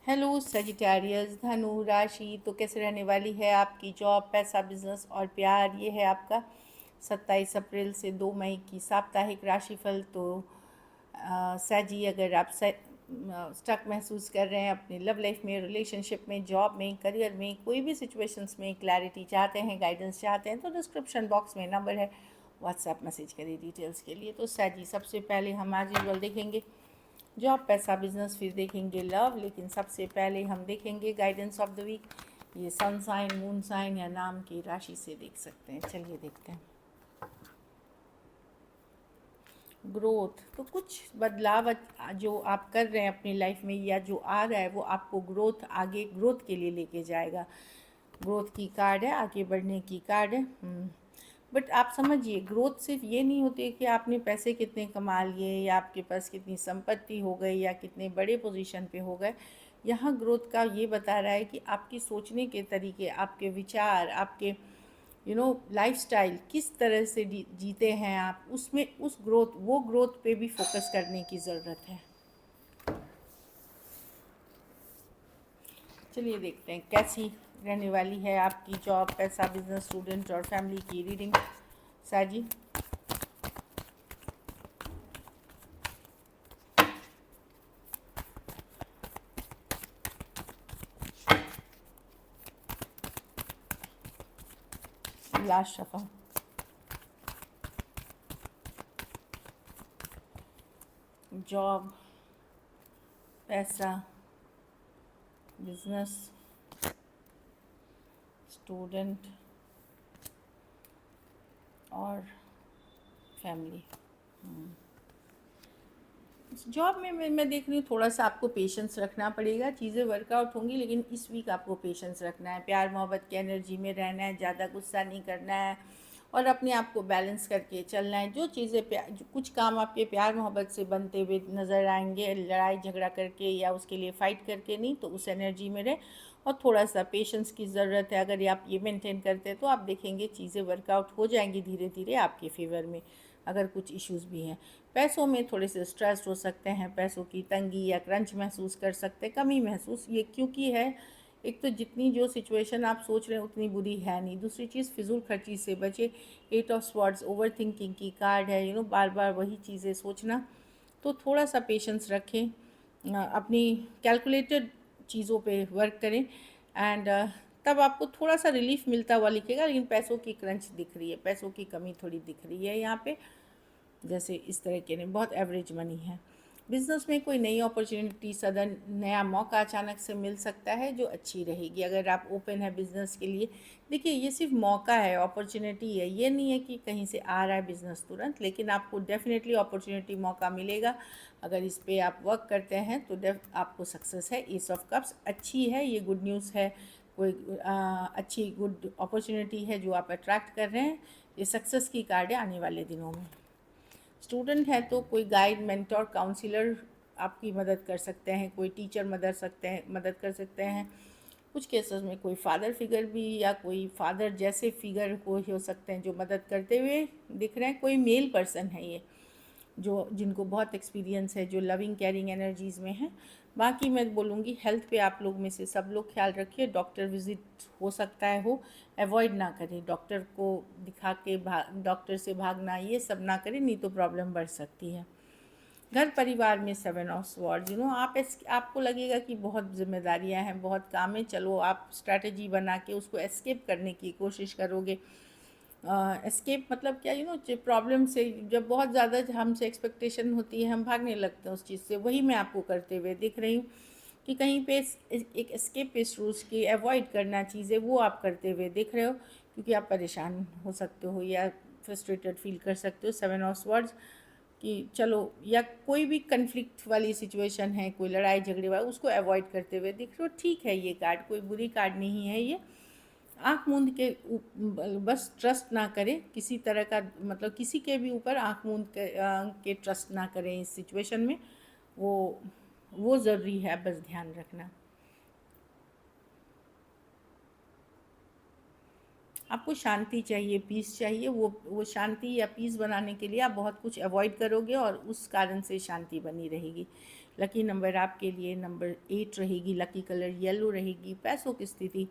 Hello Sagittarius, धनु राशि तो कैसे रहने वाली है आपकी जॉब, पैसा, बिजनेस और प्यार। ये है आपका 27 अप्रैल से 2 मई की साप्ताहिक राशिफल। तो सजी, अगर आप स्टक महसूस कर रहे हैं अपनी लव लाइफ में, रिलेशनशिप में, जॉब में, करियर में, कोई भी सिचुएशंस में क्लैरिटी चाहते हैं, गाइडेंस चाहते हैं, तो डिस्क्रिप्शन बॉक्स में नंबर है, व्हाट्सएप मैसेज करिए डिटेल्स के लिए। तो सजी, सबसे पहले हम आज यूजुअल देखेंगे जॉब, पैसा, बिजनेस, फिर देखेंगे लव, लेकिन सबसे पहले हम देखेंगे गाइडेंस ऑफ द वीक। ये सन साइन, मून साइन या नाम की राशि से देख सकते हैं। चलिए देखते हैं। ग्रोथ, तो कुछ बदलाव जो आप कर रहे हैं अपनी लाइफ में या जो आ रहा है वो आपको ग्रोथ, आगे ग्रोथ के लिए लेके जाएगा। ग्रोथ की कार्ड है, आगे बढ़ने की कार्ड है। बट आप समझिए, ग्रोथ सिर्फ ये नहीं होती है कि आपने पैसे कितने कमा लिए या आपके पास कितनी संपत्ति हो गई या कितने बड़े पोजीशन पे हो गए। यहाँ ग्रोथ का ये बता रहा है कि आपकी सोचने के तरीके, आपके विचार, आपके लाइफस्टाइल किस तरह से जीते हैं आप, उसमें वो ग्रोथ पे भी फोकस करने की ज़रूरत है। चलिए देखते हैं कैसी रहने वाली है आपकी जॉब, पैसा, बिजनेस, स्टूडेंट और फैमिली की रीडिंग। साजी, लास्ट शफल, जॉब, पैसा, बिजनेस, स्टूडेंट और फैमिली। जॉब में मैं देख रही हूँ थोड़ा सा आपको पेशेंस रखना पड़ेगा, चीज़ें वर्कआउट होंगी, लेकिन इस वीक आपको पेशेंस रखना है, प्यार मोहब्बत की एनर्जी में रहना है, ज़्यादा गुस्सा नहीं करना है और अपने आप को बैलेंस करके चलना है। जो चीज़ें कुछ काम आपके प्यार मोहब्बत से बनते हुए नज़र आएंगे, लड़ाई झगड़ा करके या उसके लिए फ़ाइट करके नहीं, तो उस एनर्जी में रहे और थोड़ा सा पेशेंस की ज़रूरत है। अगर आप ये मेंटेन करते हैं तो आप देखेंगे चीज़ें वर्कआउट हो जाएंगी धीरे धीरे आपके फेवर में। अगर कुछ इश्यूज़ भी हैं, पैसों में थोड़े से स्ट्रेस हो सकते हैं, पैसों की तंगी या क्रंच महसूस कर सकते हैं, कमी महसूस, ये क्योंकि है एक तो जितनी जो सिचुएशन आप सोच रहे हैं उतनी बुरी है नहीं। दूसरी चीज़, फिजूल खर्ची से बचे। 8 ऑफ स्वॉर्ड्स ओवर थिंकिंग की कार्ड है, बार बार वही चीज़ें सोचना। तो थोड़ा सा पेशेंस रखें, अपनी कैलकुलेटेड चीज़ों पे वर्क करें एंड तब आपको थोड़ा सा रिलीफ मिलता हुआ लिखेगा। लेकिन पैसों की क्रंच दिख रही है, पैसों की कमी थोड़ी दिख रही है यहाँ पे, जैसे इस तरह के नहीं, बहुत एवरेज मनी है। बिज़नेस में कोई नई अपॉर्चुनिटी, सडन नया मौका अचानक से मिल सकता है जो अच्छी रहेगी। अगर आप ओपन है बिज़नेस के लिए, देखिए ये सिर्फ मौका है, अपॉर्चुनिटी है, ये नहीं है कि कहीं से आ रहा है बिज़नेस तुरंत, लेकिन आपको डेफिनेटली अपॉर्चुनिटी, मौका मिलेगा। अगर इस पर आप वर्क करते हैं तो आपको सक्सेस है। एस ऑफ कप्स अच्छी है, ये गुड न्यूज़ है, कोई अच्छी गुड अपॉर्चुनिटी है जो आप अट्रैक्ट कर रहे हैं। ये सक्सेस की कार्ड है आने वाले दिनों में। स्टूडेंट है तो कोई गाइड, मेंटोर, काउंसिलर आपकी मदद कर सकते हैं, कोई टीचर मदद कर सकते हैं। कुछ केसेस में कोई फादर फिगर भी या कोई फादर जैसे फिगर को हो सकते हैं जो मदद करते हुए दिख रहे हैं। कोई मेल पर्सन है ये जो जिनको बहुत एक्सपीरियंस है, जो लविंग केयरिंग एनर्जीज़ में है। बाकी मैं बोलूँगी हेल्थ पे आप लोग में से सब लोग ख्याल रखिए। डॉक्टर विज़िट हो सकता है हो, अवॉइड ना करें, डॉक्टर को दिखा के डॉक्टर से भागना ये सब ना करें, नहीं तो प्रॉब्लम बढ़ सकती है। घर परिवार में 7 ऑफ स्वॉर्ड्स, आपको लगेगा कि बहुत जिम्मेदारियां हैं, बहुत काम है, चलो आप स्ट्रैटेजी बना के उसको एस्केप करने की कोशिश करोगे। एस्केप मतलब क्या, प्रॉब्लम से जब बहुत ज़्यादा हमसे एक्सपेक्टेशन होती है हम भागने लगते हैं उस चीज़ से, वही मैं आपको करते हुए दिख रही हूँ कि कहीं पे एक एस्केप रूल्स की अवॉइड करना चीज़ें, वो आप करते हुए दिख रहे हो क्योंकि आप परेशान हो सकते हो या फ्रस्ट्रेटेड फील कर सकते हो। 7 ऑफ स्वॉर्ड्स कि चलो, या कोई भी कन्फ्लिक्ट वाली सिचुएशन है, कोई लड़ाई झगड़े वाला, उसको अवॉइड करते हुए दिख रहे हो। ठीक है, ये कार्ड कोई बुरी कार्ड नहीं है। ये आँख मूंद के बस ट्रस्ट ना करें किसी तरह का, मतलब किसी के भी ऊपर आँख मूंद के ट्रस्ट ना करें इस सिचुएशन में। वो ज़रूरी है, बस ध्यान रखना। आपको शांति चाहिए, पीस चाहिए, वो शांति या पीस बनाने के लिए आप बहुत कुछ अवॉइड करोगे और उस कारण से शांति बनी रहेगी। लकी नंबर आपके लिए नंबर 8 रहेगी, लकी कलर येलो रहेगी। पैसों की स्थिति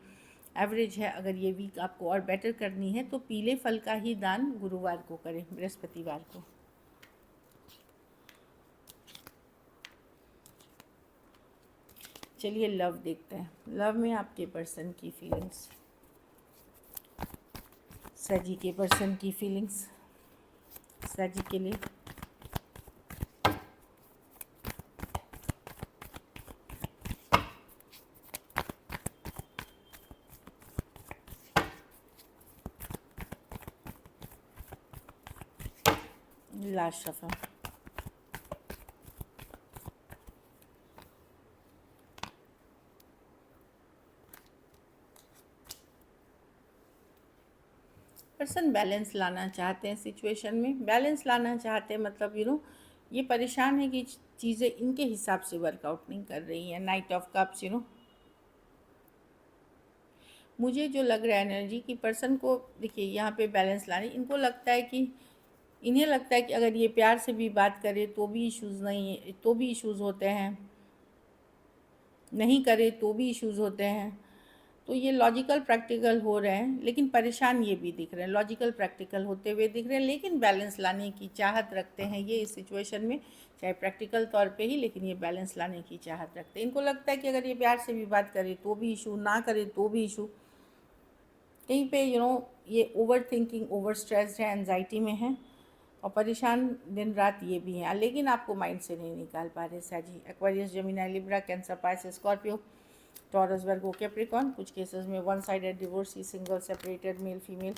एवरेज है। अगर ये वीक आपको और बेटर करनी है तो पीले फल का ही दान गुरुवार को करें, बृहस्पतिवार को। चलिए लव देखते हैं। लव में आपके पर्सन की फीलिंग्स, सजी के पर्सन की फीलिंग्स सजी के लिए। Last shuffle. पर्सन बैलेंस लाना चाहते हैं सिचुएशन में, बैलेंस लाना चाहते हैं मतलब ये परेशान है कि चीज़ें इनके हिसाब से वर्कआउट नहीं कर रही हैं। नाइट ऑफ कप्स मुझे जो लग रहा है एनर्जी कि पर्सन को देखिए यहाँ पे बैलेंस लाने, इनको लगता है कि इन्हें लगता है कि अगर ये प्यार से भी बात करे तो भी इश्यूज़ होते हैं, नहीं करे तो भी इश्यूज़ होते हैं। तो ये लॉजिकल प्रैक्टिकल हो रहे हैं, लेकिन परेशान ये भी दिख रहे हैं, लॉजिकल प्रैक्टिकल होते हुए दिख रहे हैं, लेकिन बैलेंस लाने की चाहत रखते हैं ये इस सिचुएशन में, चाहे प्रैक्टिकल तौर पे ही, लेकिन ये बैलेंस लाने की चाहत रखते हैं। इनको लगता है कि अगर ये प्यार से भी बात करे तो भी इशू, ना करे तो भी इशू। कहीं पे ये ओवर थिंकिंग, ओवर स्ट्रेस्ड है, एंजाइटी में है और परेशान दिन रात ये भी हैं, लेकिन आपको माइंड से नहीं निकाल पा रहे। सजी, Aquarius, Gemini, Libra, Cancer, Pisces, Scorpio, Taurus, Virgo, Capricorn. कुछ केसेस में one sided divorcee, single, separated, male female,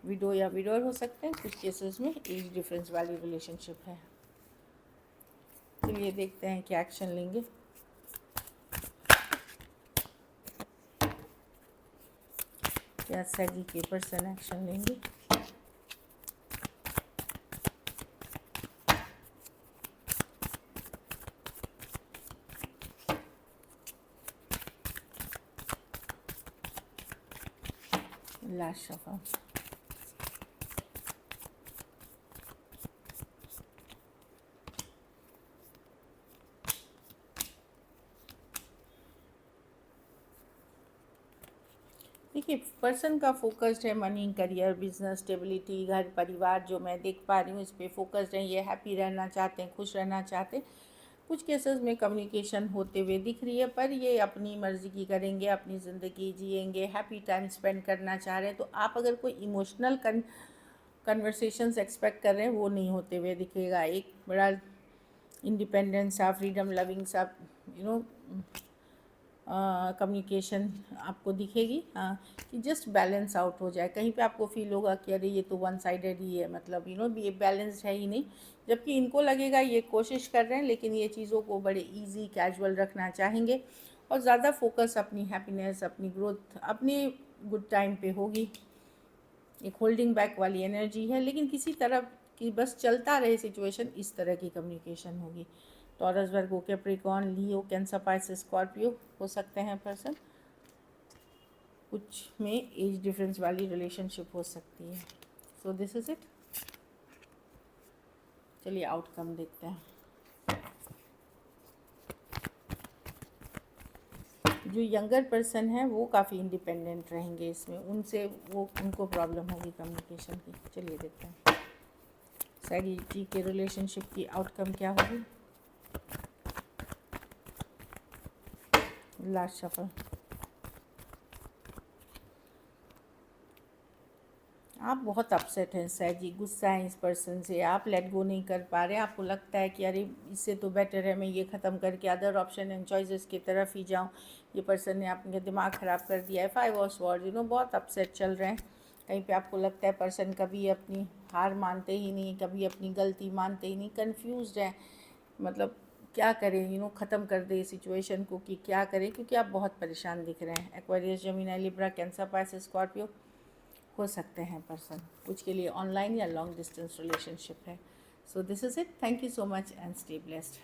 widow या विडोर हो सकते हैं। कुछ केसेस में एज डिफरेंस वाली रिलेशनशिप है। चलिए देखते हैं क्या एक्शन लेंगे। क्या सजी के पर्सन एक्शन लेंगे। Last shuffle. देखिए पर्सन का फोकस्ड है मनी, करियर, बिजनेस, स्टेबिलिटी, घर परिवार, जो मैं देख पा रही हूँ इस पर फोकस्ड है। ये हैप्पी रहना चाहते हैं, खुश रहना चाहते हैं। कुछ केसेस में कम्युनिकेशन होते हुए दिख रही है, पर ये अपनी मर्ज़ी की करेंगे, अपनी ज़िंदगी जिएंगे, हैप्पी टाइम स्पेंड करना चाह रहे हैं। तो आप अगर कोई इमोशनल कन्वर्सेशंस एक्सपेक्ट कर रहे हैं वो नहीं होते हुए दिखेगा। एक बड़ा इंडिपेंडेंस सा, फ्रीडम लविंग सा कम्युनिकेशन आपको दिखेगी। कि जस्ट बैलेंस आउट हो जाए। कहीं पे आपको फील होगा कि अरे ये तो वन साइडेड ही है, मतलब ये बैलेंस है ही नहीं, जबकि इनको लगेगा ये कोशिश कर रहे हैं, लेकिन ये चीज़ों को बड़े इजी कैजुअल रखना चाहेंगे और ज़्यादा फोकस अपनी हैप्पीनेस, अपनी ग्रोथ, अपनी गुड टाइम पे होगी। एक होल्डिंग बैक वाली एनर्जी है, लेकिन किसी तरह की बस चलता रहे सिचुएशन, इस तरह की कम्युनिकेशन होगी। टॉरस, वर्गो, कैप्रिकॉर्न, लियो, कैंसर, पाइसेस, स्कॉर्पियो हो सकते हैं पर्सन। कुछ में एज डिफरेंस वाली रिलेशनशिप हो सकती है। So this is it. चलिए आउटकम देखते हैं। जो यंगर पर्सन है वो काफ़ी इंडिपेंडेंट रहेंगे इसमें, उनको प्रॉब्लम होगी कम्युनिकेशन की। चलिए देखते हैं सैगी जी के रिलेशनशिप की आउटकम क्या होगी। Last shuffle. आप बहुत अपसेट हैं सैजी, गुस्सा है इस पर्सन से, आप लेट गो नहीं कर पा रहे। आपको लगता है कि अरे इससे तो बेटर है मैं ये ख़त्म करके अदर ऑप्शन एंड चॉइसेस की तरफ ही जाऊं। ये पर्सन ने आपका दिमाग ख़राब कर दिया है। 5 ऑफ स्वॉर्ड्स, बहुत अपसेट चल रहे हैं। कहीं पे आपको लगता है पर्सन कभी अपनी हार मानते ही नहीं, कभी अपनी गलती मानते ही नहीं, कन्फ्यूज़ड है, मतलब क्या करें, ख़त्म कर दे सिचुएशन को कि क्या करें, क्योंकि आप बहुत परेशान दिख रहे हैं। Aquarius, Gemini, Libra, Cancer, Pisces, Scorpio हो सकते हैं पर्सन। कुछ के लिए ऑनलाइन या लॉन्ग डिस्टेंस रिलेशनशिप है। So this is it. Thank you so much and stay blessed.